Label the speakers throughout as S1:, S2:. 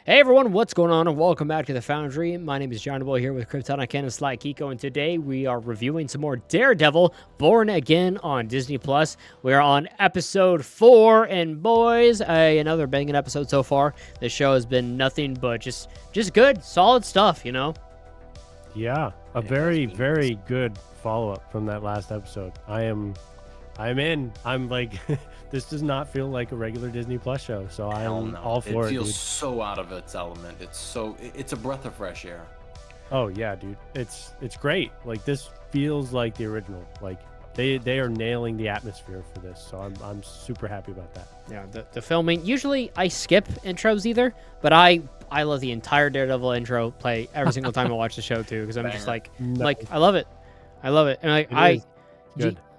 S1: Hey everyone, what's going on and welcome back to the Foundry. My name is John Boy here with Kryptonic and Sly Kiko, and today we are reviewing some more Daredevil, Born Again on Disney+. We are on episode 4, and boys, another banging episode so far. This show has been nothing but just good, solid stuff, you know?
S2: Yeah, a very good follow-up from that last episode. I'm in. I'm like, this does not feel like a regular Disney Plus show, so I'm all for it.
S3: It feels
S2: dude.
S3: so out of its element. It's a breath of fresh air.
S2: Oh yeah, dude. It's great. Like, this feels like the original. Like, they are nailing the atmosphere for this, so I'm super happy about that.
S1: Yeah, the filming. Usually I skip intros either, but I love the entire Daredevil intro play every single time I watch the show too, because I'm just like, I love it. I love it. And like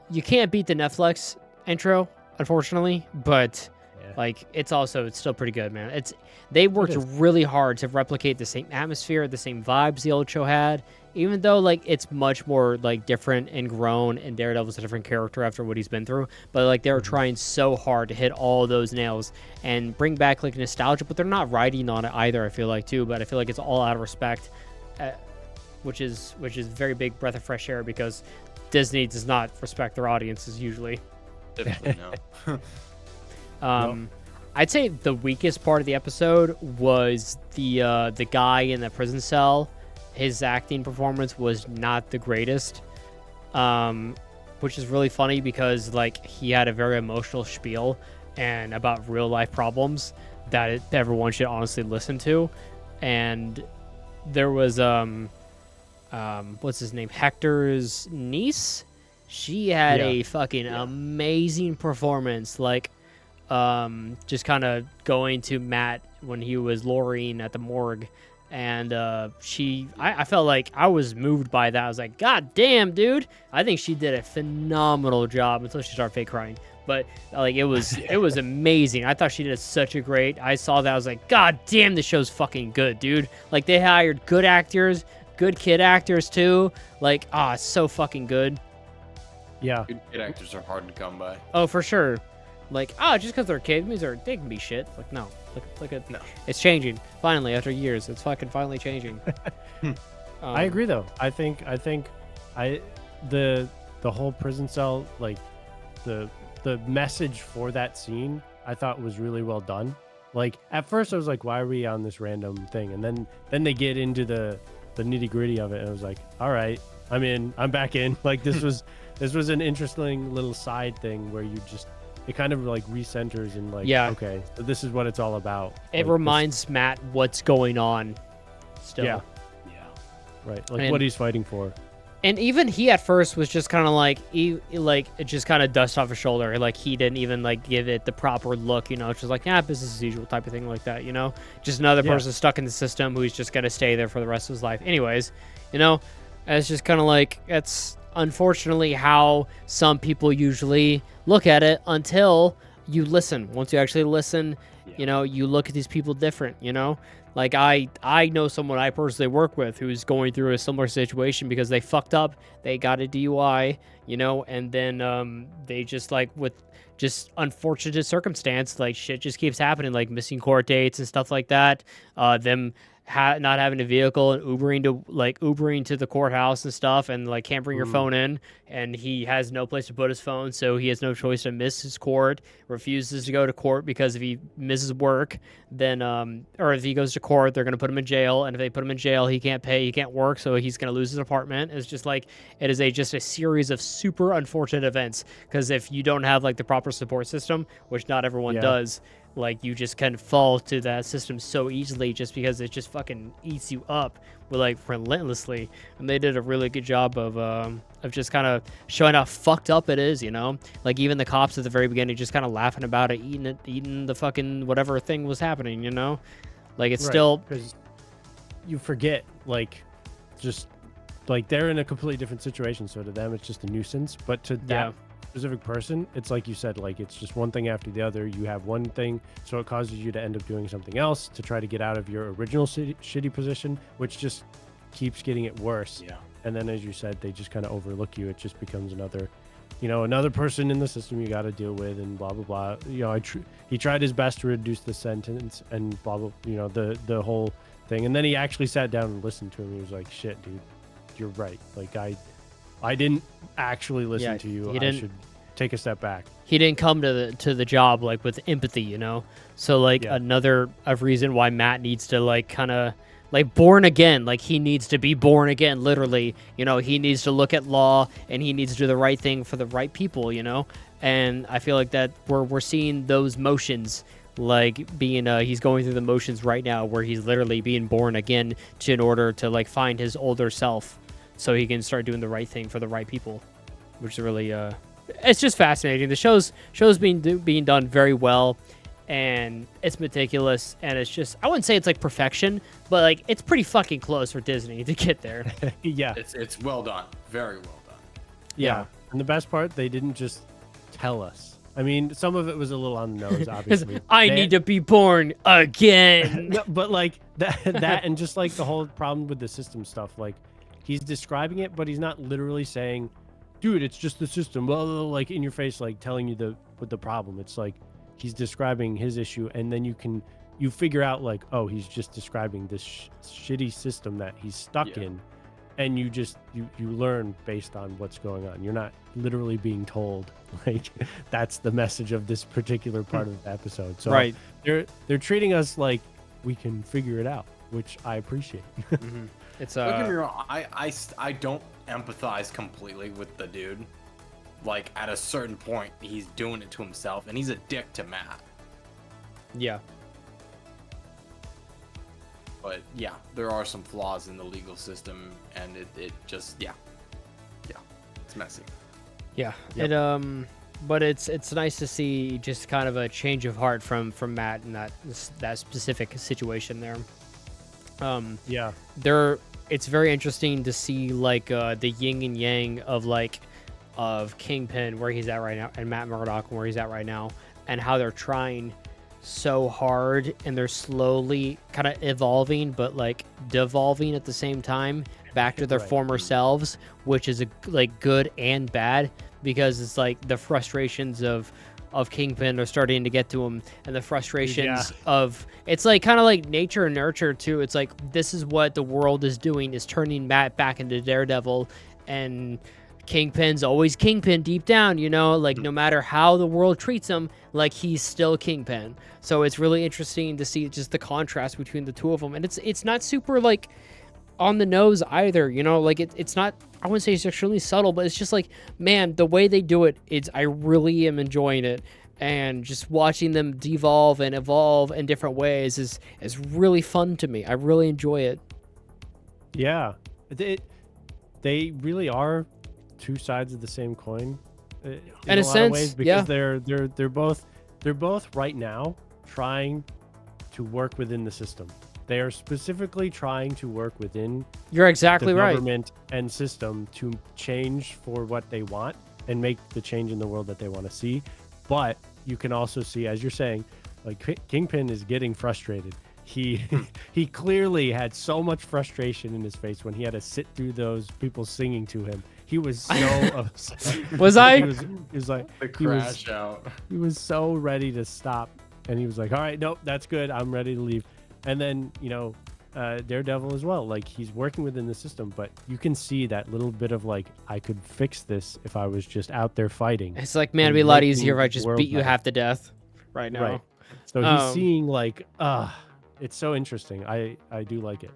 S1: you can't beat the Netflix intro, unfortunately, but like it's still pretty good, man. They worked really hard to replicate the same atmosphere, the same vibes the old show had, even though like it's much more like different and grown, and Daredevil's a different character after what he's been through. But like they were trying so hard to hit all those nails and bring back like nostalgia, but they're not riding on it either, I feel like too. But I feel like it's all out of respect, which is very big breath of fresh air, because Disney does not respect their audiences usually.
S3: Definitely no.
S1: I'd say the weakest part of the episode was the guy in the prison cell. His acting performance was not the greatest, which is really funny because like he had a very emotional spiel and about real life problems that everyone should honestly listen to. And there was what's his name? Hector's niece. She had a fucking amazing performance. Like, just kind of going to Matt when he was luring at the morgue. And I felt like I was moved by that. I was like, God damn, dude. I think she did a phenomenal job until she started fake crying. But like it was amazing. I thought she did such a great. I saw that. I was like, God damn, this show's fucking good, dude. Like they hired good actors, good kid actors too. Like, it's so fucking good.
S2: Yeah.
S3: Good kid actors are hard to come by.
S1: Oh, for sure. Like, just because they're kids means they can be shit. Like, no. Look at no. It's changing. Finally, after years, it's fucking finally changing.
S2: I agree though. I think the whole prison cell, like the message for that scene, I thought was really well done. Like at first I was like, why are we on this random thing? And then they get into the nitty gritty of it, and I was like, all right, I'm in. I'm back in. Like this was an interesting little side thing where it kind of like recenters and like, okay, so this is what it's all about.
S1: It like, reminds Matt what's going on still.
S2: Yeah. Right. Like what he's fighting for.
S1: And even he at first was just kind of like, it just kind of dust off his shoulder. Like he didn't even like give it the proper look, you know. It's just like, business as usual type of thing like that, you know. Just another person stuck in the system who's just going to stay there for the rest of his life. Anyways, you know, it's just kind of like, it's unfortunately how some people usually look at it until you listen. Once you actually listen, you know, you look at these people different, you know. Like I know someone I personally work with who's going through a similar situation because they fucked up, they got a DUI, you know, and then they just like with just unfortunate circumstance, like shit just keeps happening, like missing court dates and stuff like that. Them not having a vehicle and Ubering to the courthouse and stuff, and like can't bring your phone in, and he has no place to put his phone, so he has no choice to miss his court, refuses to go to court because if he misses work, then or if he goes to court, they're going to put him in jail, and if they put him in jail, he can't pay, he can't work, so he's going to lose his apartment. It's just like it is just a series of super unfortunate events, because if you don't have like the proper support system, which not everyone does, like you just kind of fall to that system so easily just because it just fucking eats you up with like relentlessly. And they did a really good job of just kind of showing how fucked up it is, you know. Like even the cops at the very beginning just kind of laughing about it, eating the fucking whatever thing was happening, you know. Like it's still
S2: because you forget, like just like they're in a completely different situation, so to them it's just a nuisance, but to that specific person, it's like you said, like it's just one thing after the other. You have one thing, so it causes you to end up doing something else to try to get out of your original shitty position, which just keeps getting it worse. And then, as you said, they just kind of overlook you. It just becomes another another person in the system you got to deal with, and blah blah blah. He tried his best to reduce the sentence and blah blah. The whole thing, and then he actually sat down and listened to him. He was like, "Shit, dude, you're right. Like I didn't actually listen to you. I should take a step back."
S1: He didn't come to the job like with empathy, So like another reason why Matt needs to like kind of like born again, like he needs to be born again, literally. He needs to look at law and he needs to do the right thing for the right people, And I feel like that we're seeing those motions, like being he's going through the motions right now, where he's literally being born again in order to like find his older self, so he can start doing the right thing for the right people, which is really it's just fascinating. The show's being done very well, and it's meticulous, and it's just, I wouldn't say it's like perfection, but like it's pretty fucking close for Disney to get there.
S2: Yeah,
S3: it's well done, very well done.
S2: Yeah, and the best part, they didn't just tell us. I mean, some of it was a little on the nose, obviously.
S1: I need to be born again.
S2: No, but like that, and just like the whole problem with the system stuff, like he's describing it, but he's not literally saying, "Dude, it's just the system." Well, like in your face, like telling you what the problem. It's like he's describing his issue, and then you figure out like, oh, he's just describing this shitty system that he's stuck in, and you learn based on what's going on. You're not literally being told like that's the message of this particular part of the episode. So
S1: right,
S2: they're treating us like we can figure it out, which I appreciate.
S1: Mm-hmm. It's
S3: Don't get me wrong, I don't empathize completely with the dude. Like at a certain point, he's doing it to himself, and he's a dick to Matt.
S1: Yeah.
S3: But yeah, there are some flaws in the legal system, and it just it's messy.
S1: Yeah.
S2: Yep.
S1: But it's nice to see just kind of a change of heart from Matt in that specific situation there. It's very interesting to see like the yin and yang of Kingpin, where he's at right now, and Matt Murdock, where he's at right now, and how they're trying so hard, and they're slowly kind of evolving but like devolving at the same time back to their former selves, which is like good and bad, because it's like the frustrations of Kingpin are starting to get to him, and the frustrations of, it's like kind of like nature and nurture too. It's like, this is what the world is doing, is turning Matt back into Daredevil, and Kingpin's always Kingpin deep down, like no matter how the world treats him, like he's still Kingpin. So it's really interesting to see just the contrast between the two of them, and it's not super like on the nose either, like it's not, I wouldn't say it's extremely subtle, but it's just like, man, the way they do it, I really am enjoying it, and just watching them devolve and evolve in different ways is really fun to me. I really enjoy it.
S2: Yeah, they really are two sides of the same coin, in a lot of ways, because they're both right now trying to work within the system. They are specifically trying to work within
S1: You're exactly
S2: the
S1: right.
S2: government and system to change for what they want and make the change in the world that they want to see. But you can also see, as you're saying, like Kingpin is getting frustrated. He clearly had so much frustration in his face when he had to sit through those people singing to him. He was so upset.
S1: Was I?
S2: He was like
S3: The crash out.
S2: He was so ready to stop, and he was like, "All right, nope, that's good. I'm ready to leave." And then Daredevil as well. Like, he's working within the system, but you can see that little bit of like, I could fix this if I was just out there fighting.
S1: It's like, man, it'd be a lot easier if I just beat you half to death right now.
S2: Right. So he's seeing like, it's so interesting. I do like it.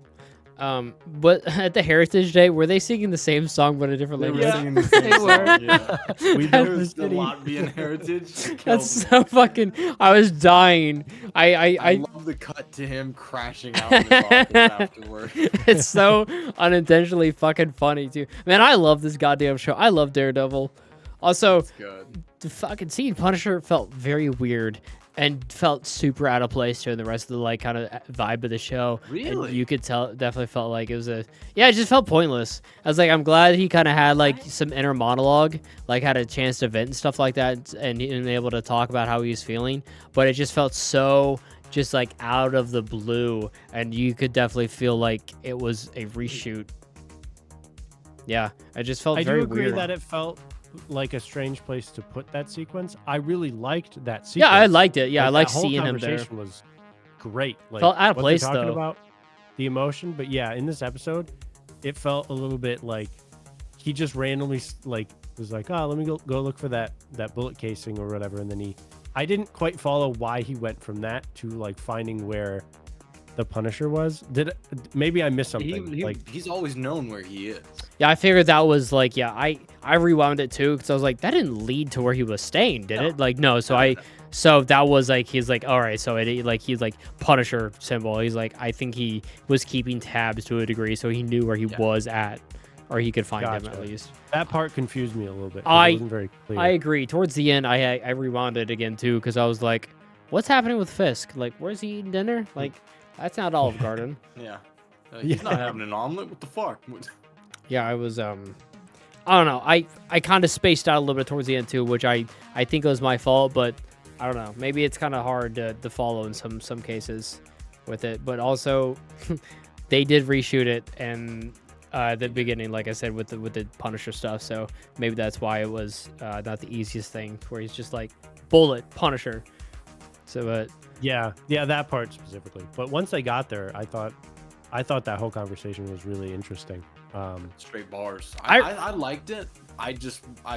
S1: But at the Heritage Day, were they singing the same song but a different language?
S3: They were singing the same song. Yeah.
S2: We
S3: There
S2: built
S3: was
S2: this
S3: the Latvian heritage.
S1: That's so fucking. I was dying.
S3: I love the cut to him crashing out in his office afterward.
S1: It's so unintentionally fucking funny too. Man, I love this goddamn show. I love Daredevil. Also,
S3: It's good.
S1: the fucking seeing Punisher felt very weird and felt super out of place during the rest of the like kind of vibe of the show.
S3: Really?
S1: And you could tell, definitely felt like it was it just felt pointless. I was like, I'm glad he kind of had like some inner monologue, like had a chance to vent and stuff like that, and able to talk about how he was feeling. But it just felt so just like out of the blue, and you could definitely feel like it was a reshoot. Yeah, I just felt
S2: I
S1: very
S2: do agree
S1: weird.
S2: that it felt like a strange place to put that sequence. I really liked that sequence.
S1: Yeah, I liked it. Yeah, I
S2: Like,
S1: like
S2: that whole
S1: seeing him there.
S2: conversation was great. Like,
S1: Felt out of
S2: what
S1: place,
S2: they're talking
S1: though.
S2: about, the emotion. But yeah, in this episode, it felt a little bit like he just randomly like was like, oh, let me go look for that bullet casing or whatever, and then I didn't quite follow why he went from that to like finding where the Punisher was. Maybe I missed something?
S3: He's always known where he is.
S1: Yeah, I figured that was like, yeah, I rewound it too because I was like, that didn't lead to where he was staying, did it? Like, no. So that was like, he's like, all right, so he's like Punisher symbol. He's like, I think he was keeping tabs to a degree, so he knew where he was at, or he could find him at least.
S2: That part confused me a little bit. It wasn't very clear.
S1: I agree. Towards the end, I rewound it again too because I was like, what's happening with Fisk? Like, where's he eating dinner? Like, that's not Olive Garden.
S3: Yeah. He's not having an omelet. What the fuck?
S1: Yeah, I was I don't know. I kind of spaced out a little bit towards the end too, which I think was my fault, but I don't know. Maybe it's kind of hard to follow in some cases with it, but also they did reshoot it and at the beginning, like I said, with the Punisher stuff, so maybe that's why it was not the easiest thing where he's just like bullet Punisher. So but
S2: yeah, that part specifically. But once they got there, I thought that whole conversation was really interesting.
S3: Straight bars. I liked it. I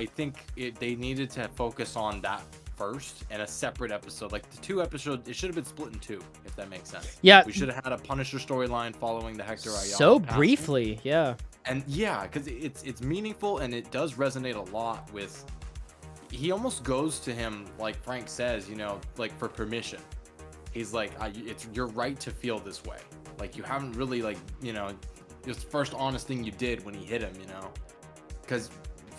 S3: think they needed to focus on that first and a separate episode. Like the 2 episodes, it should have been split in 2, if that makes sense.
S1: Yeah.
S3: We should have had a Punisher storyline following the Hector Ayala
S1: so
S3: passing.
S1: briefly, yeah.
S3: And yeah, because it's meaningful and it does resonate a lot with. He almost goes to him like Frank says, like for permission. He's like, it's your right to feel this way. Like you haven't really it's the first honest thing you did when he hit him, because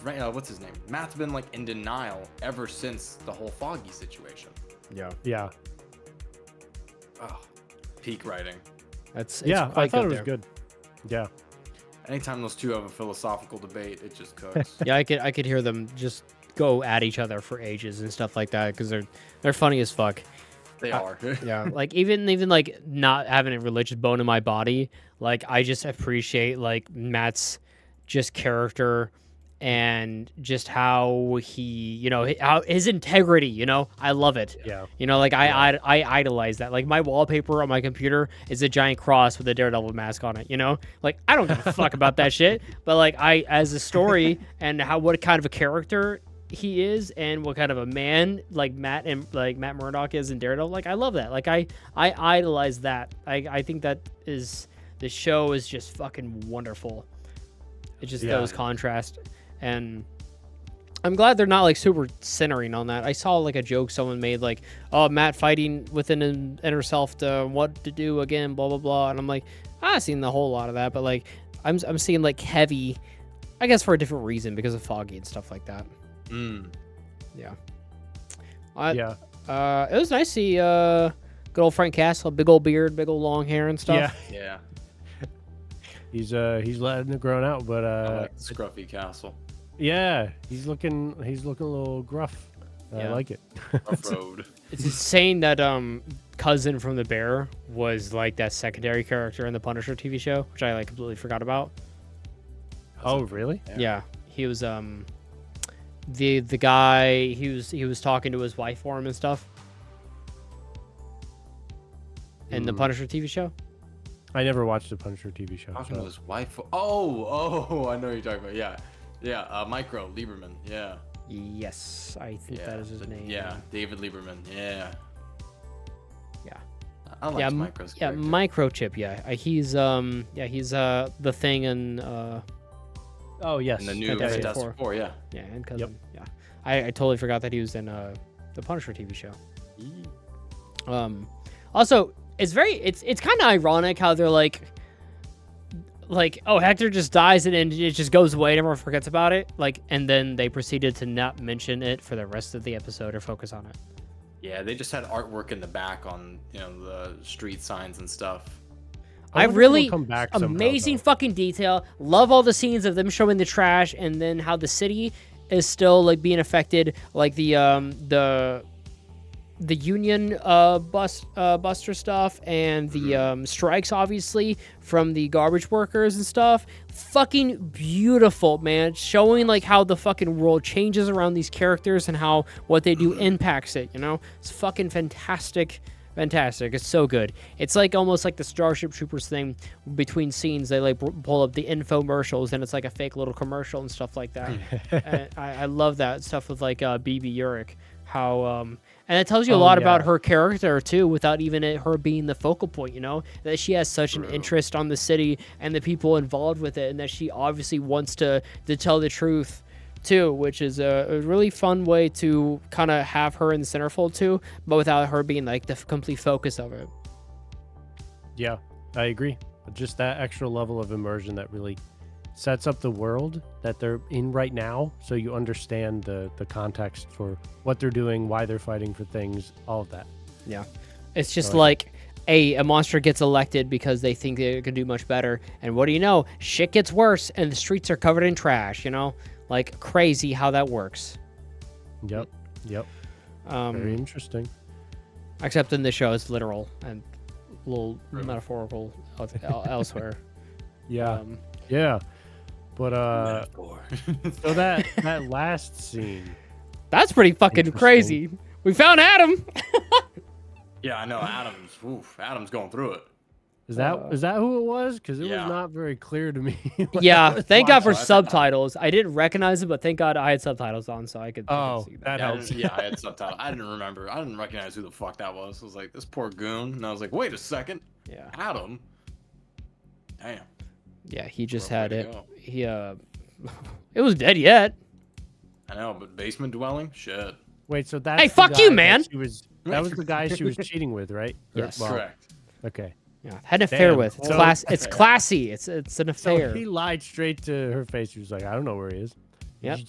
S3: what's his name? Matt's been like in denial ever since the whole Foggy situation.
S2: Yeah.
S3: Oh, peak writing.
S1: It's
S2: I thought it was good. Yeah.
S3: Anytime those two have a philosophical debate, it just cooks.
S1: Yeah, I could hear them just go at each other for ages and stuff like that because they're funny as fuck.
S3: They are.
S1: Yeah, like even like not having a religious bone in my body, like I just appreciate like Matt's just character and just how he, how his integrity, I love it.
S2: Yeah.
S1: Like I idolize that. Like my wallpaper on my computer is a giant cross with a Daredevil mask on it, Like I don't give a fuck about that shit, but like as a story and what kind of a character he is and what kind of a man like Matt Murdock is in Daredevil, like I love that. Like I idolize that. I think that the show is just fucking wonderful. It just those contrast, and I'm glad they're not like super centering on that. I saw like a joke someone made like, oh, Matt fighting within an inner self to what to do again, blah blah blah, and I'm like, I've seen the whole lot of that, but like I'm seeing like heavy, I guess for a different reason because of Foggy and stuff like that. Yeah. It was nice to see good old Frank Castle, big old beard, big old long hair and stuff.
S3: Yeah.
S2: He's letting it grow out, but
S3: I like Scruffy Castle.
S2: Yeah, he's looking a little gruff. I like it.
S3: Rough road.
S1: It's insane that cousin from the Bear was like that secondary character in the Punisher TV show, which I like completely forgot about.
S2: Oh, really?
S1: Yeah. He was the guy he was talking to his wife for him and stuff. In the Punisher TV show?
S2: I never watched the Punisher TV show.
S3: Talking to his wife. Oh, I know what you're talking about. Yeah. Micro Lieberman. Yeah.
S1: Yes, I think that is his name.
S3: Yeah, David Lieberman. Yeah.
S1: Yeah.
S3: I like Micro's character.
S1: Microchip. Yeah, he's the Thing in
S2: Oh yes,
S3: in the new Fantastic Four. Yeah.
S1: Yeah, and cousin. Yep. Yeah, I totally forgot that he was in the Punisher TV show. Also, it's kind of ironic how they're like, oh, Hector just dies and then it just goes away and everyone forgets about it. Like, and then they proceeded to not mention it for the rest of the episode or focus on it.
S3: Yeah, they just had artwork in the back on the street signs and stuff.
S1: I really amazing fucking detail. Love all the scenes of them showing the trash and then how the city is still like being affected, like the the union buster stuff and the strikes, obviously, from the garbage workers and stuff. Fucking beautiful, man. Showing like how the fucking world changes around these characters and how what they do impacts it, you know? It's fucking fantastic. Fantastic. It's so good. It's like almost like the Starship Troopers thing. Between scenes, they like pull up the infomercials and it's like a fake little commercial and stuff like that. And I love that stuff with like BB Urich. How and it tells you a lot about her character too, without even her being the focal point, you know, that she has such an interest on the city and the people involved with it, and that she obviously wants to tell the truth too, which is a really fun way to kind of have her in the centerfold too, but without her being like the complete focus of it.
S2: Yeah, I agree. Just that extra level of immersion that really sets up the world that they're in right now, so you understand the context for what they're doing, why they're fighting for things, all of that.
S1: Yeah, it's just like a monster gets elected because they think they can do much better, and what do you know, shit gets worse and the streets are covered in trash, you know, like crazy how that works.
S2: Yep. Very interesting.
S1: Except in the show it's literal and a little metaphorical elsewhere.
S2: Yeah. But so that last scene,
S1: that's pretty fucking crazy. We found Adam.
S3: Yeah, I know. Adam's going through it.
S2: Is that who it was? Because it was not very clear to me.
S1: Yeah, thank God for subtitles. I didn't recognize it, but thank God I had subtitles on, so I could.
S2: Oh, that helps.
S3: Yeah, I had subtitles. I didn't remember. I didn't recognize who the fuck that was. I was like, this poor goon, and I was like, wait a second.
S1: Yeah.
S3: Adam. Damn.
S1: Yeah, he just had it. He it was dead yet.
S3: I know, but basement dwelling, shit.
S2: Wait, so that's
S1: hey, fuck you, man.
S2: That was the guy she was cheating with, right?
S1: Yes,
S3: correct.
S2: Okay.
S1: Yeah, had an affair with. It's It's classy. It's an affair.
S2: So he lied straight to her face. He was like, I don't know where he is.
S1: Yep.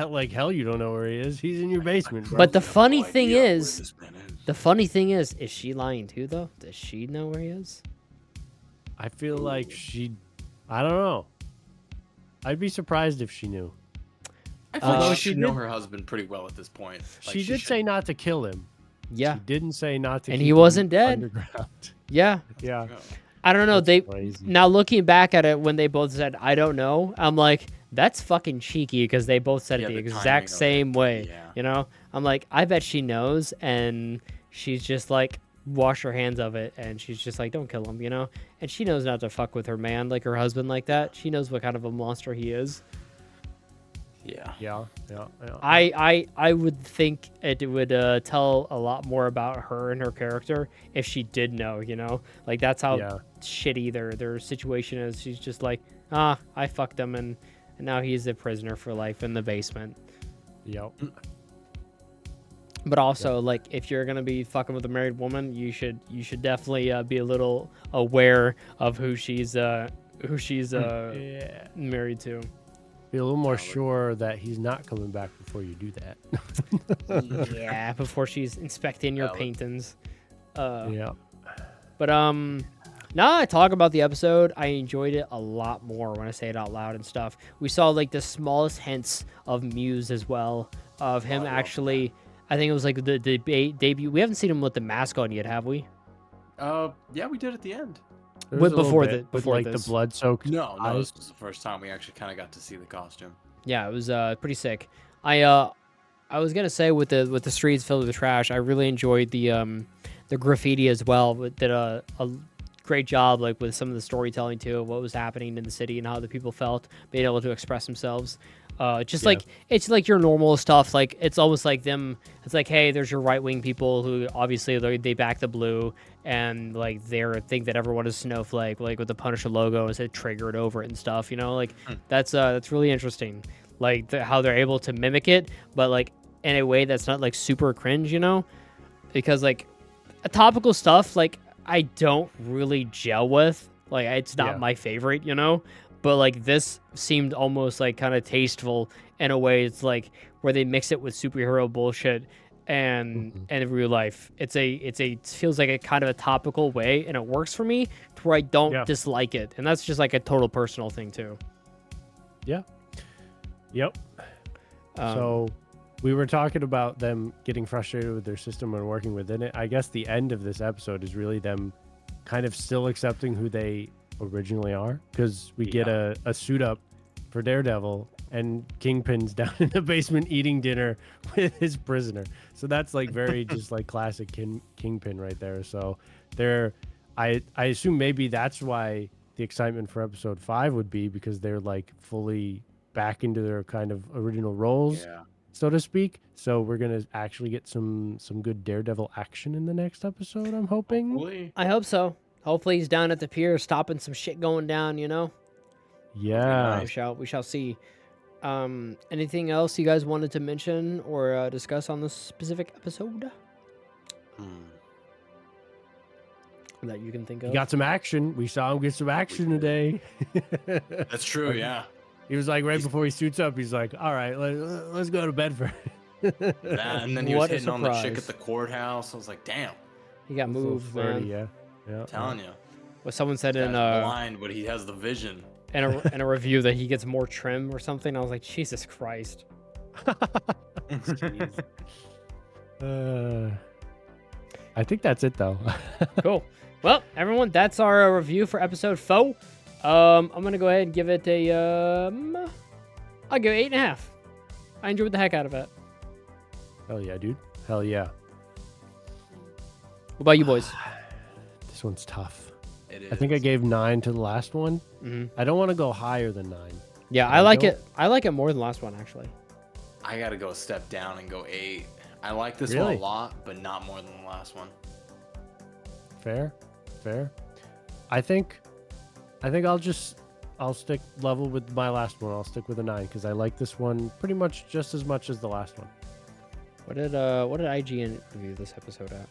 S2: Like hell, you don't know where he is. He's in your basement, bro.
S1: But the funny thing is, is she lying too, though? Does she know where he is?
S2: I feel like I don't know. I'd be surprised if she knew.
S3: I feel like she know her husband pretty well at this point.
S2: Like, she did say not to kill him.
S1: Yeah.
S2: She didn't say not to.
S1: And
S2: keep
S1: he wasn't
S2: him
S1: dead.
S2: Underground.
S1: Yeah.
S2: Yeah.
S1: I don't know.
S2: That's crazy.
S1: Now looking back at it when they both said I don't know, I'm like, that's fucking cheeky because they both said it the exact same way.
S3: Yeah.
S1: You know? I'm like, I bet she knows, and she's just like wash her hands of it, and she's just like, don't kill him, you know? And she knows not to fuck with her man, like her husband, like that. She knows what kind of a monster he is.
S2: Yeah.
S1: I would think it would tell a lot more about her and her character if she did know, you know? Like, that's how shitty their situation is. She's just like, I fucked him, and now he's a prisoner for life in the basement.
S2: Yep.
S1: But also, like, if you're gonna be fucking with a married woman, you should definitely be a little aware of who she's married to.
S2: Be a little more sure that he's not coming back before you do that.
S1: Yeah, before she's inspecting your paintings.
S2: Yeah.
S1: But now I talk about the episode, I enjoyed it a lot more when I say it out loud and stuff. We saw like the smallest hints of Muse as well, of him actually. I think it was like the debut. We haven't seen him with the mask on yet, have we?
S3: Yeah, we did at the end.
S1: Before
S2: the
S1: this.
S2: blood soaked.
S3: No, this was the first time we actually kind of got to see the costume.
S1: Yeah, it was pretty sick. I was gonna say with the streets filled with trash, I really enjoyed the graffiti as well. But did a great job like with some of the storytelling too, of what was happening in the city and how the people felt, being able to express themselves. Like it's like your normal stuff. Like it's almost like them. It's like, hey, there's your right wing people who obviously they back the blue, and like they think that everyone is Snowflake, like with the Punisher logo and said triggered over it and stuff. You know, like that's really interesting. Like how they're able to mimic it, but like in a way that's not like super cringe. You know, because like topical stuff like I don't really gel with. Like it's not my favorite. You know. But like this seemed almost like kind of tasteful in a way. It's like where they mix it with superhero bullshit and in real life. It feels like a kind of a topical way, and it works for me to where I don't dislike it. And that's just like a total personal thing too.
S2: Yeah. Yep. So we were talking about them getting frustrated with their system and working within it. I guess the end of this episode is really them kind of still accepting who they originally are, because we get a suit up for Daredevil and Kingpin's down in the basement eating dinner with his prisoner. So that's like very just like classic Kingpin right there. So I assume maybe that's why the excitement for episode 5 would be, because they're like fully back into their kind of original roles, so to speak. So we're gonna actually get some good Daredevil action in the next episode, I'm hoping.
S3: Hopefully.
S1: I hope so. Hopefully he's down at the pier stopping some shit going down, you know?
S2: Yeah.
S1: We shall see. Anything else you guys wanted to mention or discuss on this specific episode that you can think of?
S2: He got some action. We saw him get some action today.
S3: That's true, yeah.
S2: He was like, right before he suits up, he's like, all right, let's go to bed for
S3: That, and then he was
S1: What a
S3: hitting on the chick
S1: surprise.
S3: at the courthouse. I was like, damn.
S1: He got moved, man.
S2: Yeah.
S3: I'm telling you.
S1: What someone said
S3: Guy's
S1: in
S3: blind, but he has the vision.
S1: in a review that he gets more trim or something. I was like, Jesus Christ.
S2: I think that's it, though.
S1: Cool. Well, everyone, that's our review for episode 4. I'm gonna go ahead and give it a I'll give it 8.5. I enjoyed the heck out of it.
S2: Hell yeah, dude. Hell yeah.
S1: What about you boys?
S2: This one's tough.
S3: It is.
S2: I think I gave 9 to the last one.
S1: Mm-hmm.
S2: I don't want to go higher than 9.
S1: Yeah, I like it. I like it more than the last one, actually.
S3: I gotta go a step down and go 8. I like this
S2: Really?
S3: one a lot, but not more than the last one.
S2: Fair. I think I'll stick level with my last one. I'll stick with a 9 because I like this one pretty much just as much as the last one.
S1: What did IGN review this episode at?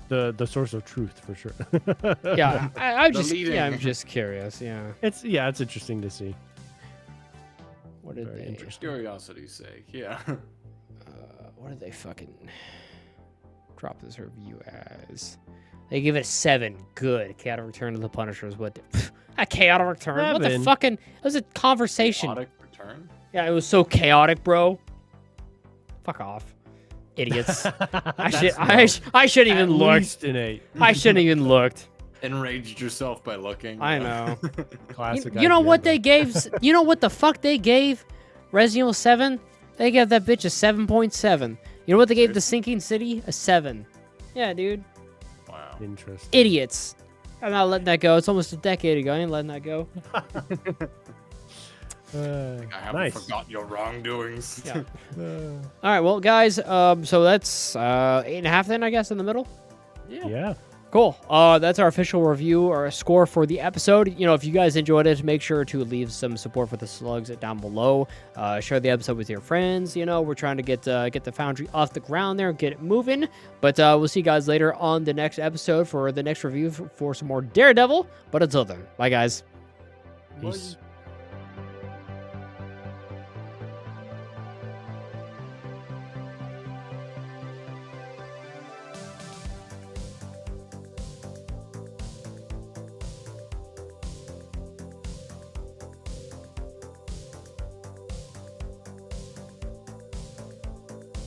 S2: The source of truth for sure.
S1: Yeah, I'm
S3: leading.
S1: just curious. Yeah.
S2: It's interesting to see.
S1: What did
S2: Very
S1: they?
S2: interesting.
S3: Curiosity's sake, yeah.
S1: What did they fucking drop this review as? They give it a 7. Good. Chaotic Return of the Punisher is what? A chaotic return? What the
S2: 7?
S1: fucking? It was a conversation.
S3: Chaotic return?
S1: Yeah, it was so chaotic, bro. Fuck off, idiots. I shouldn't even looked.
S2: An 8.
S1: I shouldn't even looked.
S3: Enraged yourself by looking.
S1: I know.
S2: Classic.
S1: You know
S2: IGN,
S1: what
S2: though.
S1: they gave? You know what the fuck they gave Resident Evil 7? They gave that bitch a 7.7. You know what they gave The Sinking City? A 7. Yeah, dude.
S3: Wow.
S2: Interesting.
S1: Idiots. I'm not letting that go. It's almost a decade ago. I ain't letting that go.
S3: I haven't
S2: Nice.
S3: forgotten your wrongdoings.
S1: Yeah. All right, well, guys, so that's 8.5 then, I guess, in the middle.
S2: Yeah.
S1: Cool. That's our official review or a score for the episode. You know, if you guys enjoyed it, make sure to leave some support for the slugs down below. Share the episode with your friends. You know, we're trying to get the Foundry off the ground there, get it moving. But we'll see you guys later on the next episode for the next review for some more Daredevil. But until then, bye, guys.
S2: Peace.
S3: Bye.